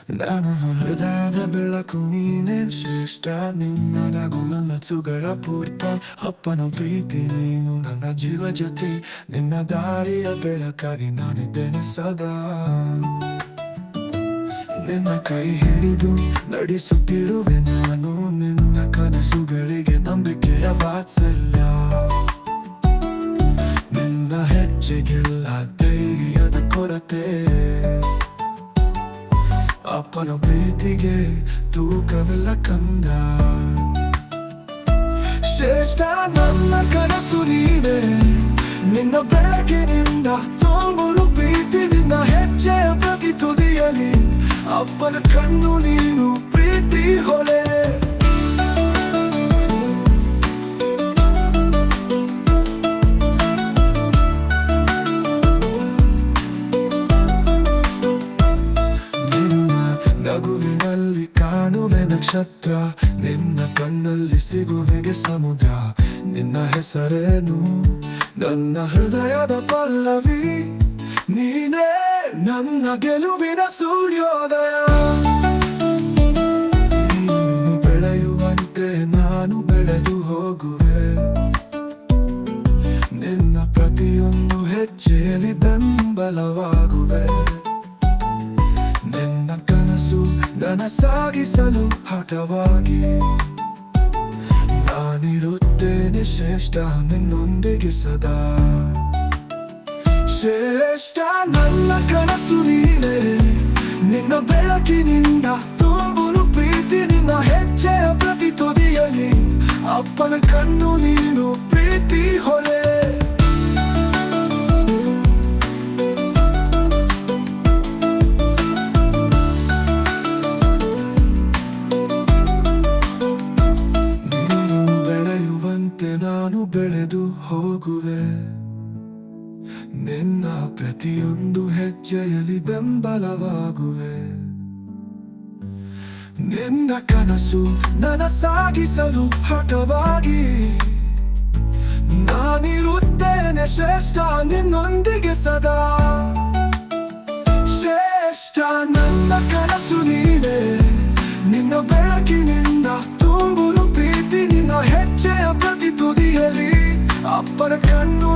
ನಾನು ಹೃದಯದ ಬೆಳಕು ನೀನೇ ಶ್ರೇಷ್ಠ ನಿನ್ನದಾಗು ನನ್ನ ಸುಗಳ ಪೂರ್ತ ಅಪ್ಪನ ಪ್ರೀತಿ ನೀನು ನನ್ನ ಜೀವ ಜೊತೆ ನಿನ್ನ ದಾರಿಯ ಬೆಳಕಾಗಿ ನಾನಿದ್ದೇನೆ ಸದಾ ನಿನ್ನ ಕೈ ಹಿಡಿದು ನಡೆಸುತ್ತಿರುವೆ ನಾನು ನಿನ್ನ ಕನಸುಗಳಿಗೆ ನಂಬಿಕೆಯ ವಾತ್ಸಲ್ಯ ನಿನ್ನ ಹೆಜ್ಜೆಗಿಲ್ಲ ಧೈರ್ಯದ ಕೊರತೆ ಅಪ್ಪನ ಪ್ರೀತಿಗೆ ತೂಕವಿಲ್ಲ ಕಂದ ಶ್ರೇಷ್ಠ ನನ್ನ ಕನಸು ನೀನೆ ನಿನ್ನ ಬೆಳಕಿನಿಂದ ತುಂಬುರು ಪ್ರೀತಿ ನಿನ್ನ ಹೆಜ್ಜೆಯ ಪ್ರತಿ ತುದಿಯಲಿ ಅಪ್ಪನ ಕಣ್ಣು ನೀನು ಪ್ರೀತಿ ಹೊಳೆ ನಗುವಿನಲ್ಲಿ ಕಾಣುವೆ ನಕ್ಷತ್ರ ನಿನ್ನ ಕಣ್ಣಲ್ಲಿ ಸಿಗುವೆಗೆ ಸಮುದ್ರ ನಿನ್ನ ಹೆಸರೇನು ನನ್ನ ಹೃದಯದ ಪಲ್ಲವಿ ನೀನೇ ನನ್ನ ಗೆಲುವಿನ ಸೂರ್ಯೋದಯ ನೀನು ಬೆಳೆಯುವಂತೆ ನಾನು ಬೆಳೆದು ಹೋಗುವೆ ನಿನ್ನ ಪ್ರತಿಯೊಂದು ಹೆಜ್ಜೆಯಲ್ಲಿ ಬೆಂಬಲವಾಗುವೆ ನಿನ್ನ ಕನಸು ನನಸಾಗಿಸಲು ಹಠವಾಗಿ ನಾನಿರುತ್ತೇನೆ ಶ್ರೇಷ್ಠ ನಿನ್ನೊಂದಿಗೆ ಸದಾ ಶ್ರೇಷ್ಠ ನನ್ನ ಕನಸು ನೀನೆ ನಿನ್ನ ಬೆಳಕಿನಿಂದ ತುಂಬುರು ಪ್ರೀತಿ ನಿನ್ನ ಹೆಜ್ಜೆಯ ಪ್ರತಿ ತುದಿಯಲಿ ಅಪ್ಪನ ಕಣ್ಣು ನೀನು ಪ್ರೀತಿ ಹೊಳೆ ನಾನು ಬೆಳೆದು ಹೋಗುವೆ ನಿನ್ನ ಪ್ರತಿಯೊಂದು ಹೆಜ್ಜೆಯಲ್ಲಿ ಬೆಂಬಲವಾಗುವೆ ನಿನ್ನ ಕನಸು ನನಸಾಗಿಸಲು ಹಠವಾಗಿ ನಾನಿರುತ್ತೇನೆ ಶ್ರೇಷ್ಠ ನಿನ್ನೊಂದಿಗೆ ಸದಾ ಶ್ರೇಷ್ಠ ನನ್ನ ಕನಸು ನೀನೆ ನಿನ್ನ ಬೆಳಕಿನಿಂದ ತುಂಬುರು ಪ್ರೀತಿ ನಿನ್ನ ಹೆಜ್ಜೆಯ ಪ್ರತಿ ತುದಿಯಲಿ ಅಪ್ಪನ ಕಣ್ಣು